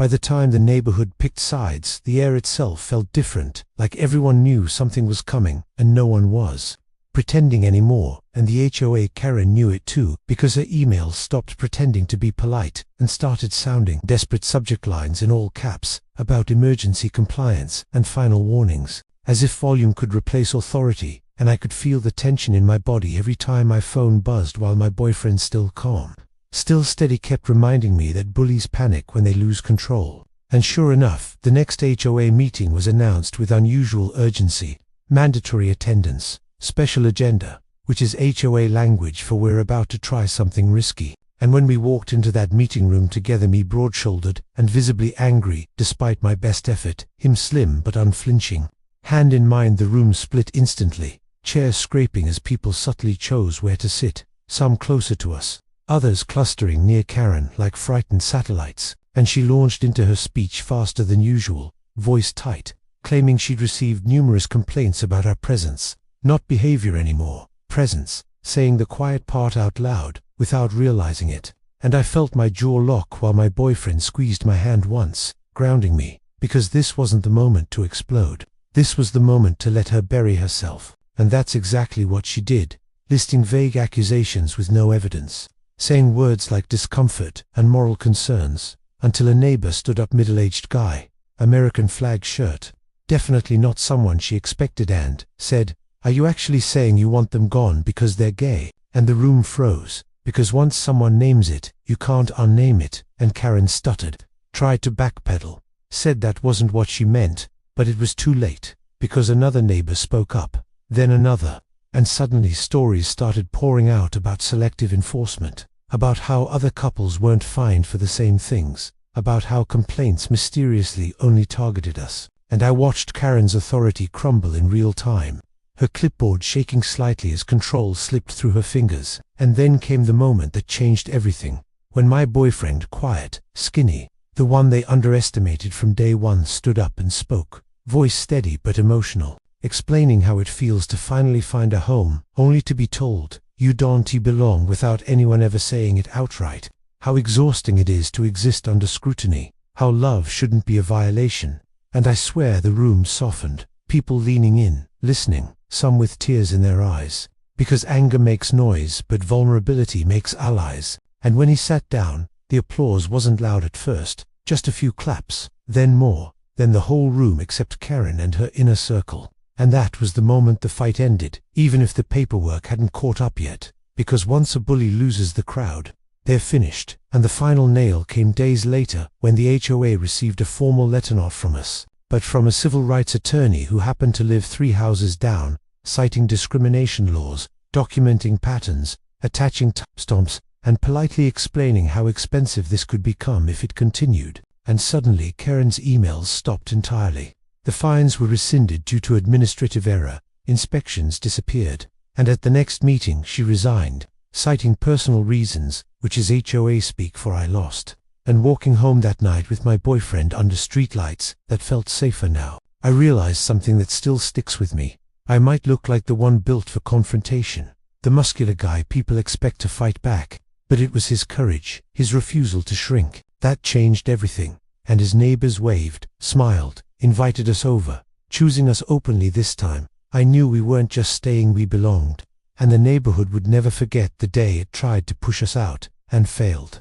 By the time the neighborhood picked sides, the air itself felt different, like everyone knew something was coming, and no one was pretending anymore, and the HOA Karen knew it too, because her emails stopped pretending to be polite and started sounding desperate subject lines in all caps about emergency compliance and final warnings, as if volume could replace authority, and I could feel the tension in my body every time my phone buzzed, while my boyfriend, still calm, still steady, kept reminding me that bullies panic when they lose control. And sure enough, the next HOA meeting was announced with unusual urgency: mandatory attendance, special agenda, which is HOA language for we're about to try something risky. And when we walked into that meeting room together, me broad-shouldered and visibly angry despite my best effort, him slim but unflinching, hand in mind, the room split instantly, chairs scraping as people subtly chose where to sit, some closer to us, others clustering near Karen like frightened satellites, and she launched into her speech faster than usual, voice tight, claiming she'd received numerous complaints about our presence. Not behavior anymore, presence, saying the quiet part out loud without realizing it. And I felt my jaw lock while my boyfriend squeezed my hand once, grounding me, because this wasn't the moment to explode. This was the moment to let her bury herself. And that's exactly what she did, listing vague accusations with no evidence, saying words like discomfort and moral concerns, until a neighbor stood up, middle-aged guy, American flag shirt, definitely not someone she expected, and said, "Are you actually saying you want them gone because they're gay?" And the room froze, because once someone names it, you can't unname it, and Karen stuttered, tried to backpedal, said that wasn't what she meant, but it was too late, because another neighbor spoke up, then another, and suddenly stories started pouring out about selective enforcement, about how other couples weren't fined for the same things, about how complaints mysteriously only targeted us. And I watched Karen's authority crumble in real time, her clipboard shaking slightly as control slipped through her fingers. And then came the moment that changed everything, when my boyfriend, quiet, skinny, the one they underestimated from day one, stood up and spoke, voice steady but emotional, explaining how it feels to finally find a home, only to be told, "You don't belong," without anyone ever saying it outright, how exhausting it is to exist under scrutiny, how love shouldn't be a violation. And I swear the room softened, people leaning in, listening, some with tears in their eyes, because anger makes noise but vulnerability makes allies. And when he sat down, the applause wasn't loud at first, just a few claps, then more, then the whole room except Karen and her inner circle. And that was the moment the fight ended, even if the paperwork hadn't caught up yet, because once a bully loses the crowd, they're finished. And the final nail came days later, when the HOA received a formal letter, not from us, but from a civil rights attorney who happened to live 3 houses down, citing discrimination laws, documenting patterns, attaching timestamps, and politely explaining how expensive this could become if it continued. And suddenly Karen's emails stopped entirely. The fines were rescinded due to administrative error, inspections disappeared, and at the next meeting she resigned, citing personal reasons, which is HOA speak for "I lost." And walking home that night with my boyfriend under streetlights that felt safer now, I realized something that still sticks with me. I might look like the one built for confrontation, the muscular guy people expect to fight back, but it was his courage, his refusal to shrink, that changed everything. And his neighbors waved, smiled, invited us over, choosing us openly this time. I knew we weren't just staying, we belonged, and the neighborhood would never forget the day it tried to push us out, and failed.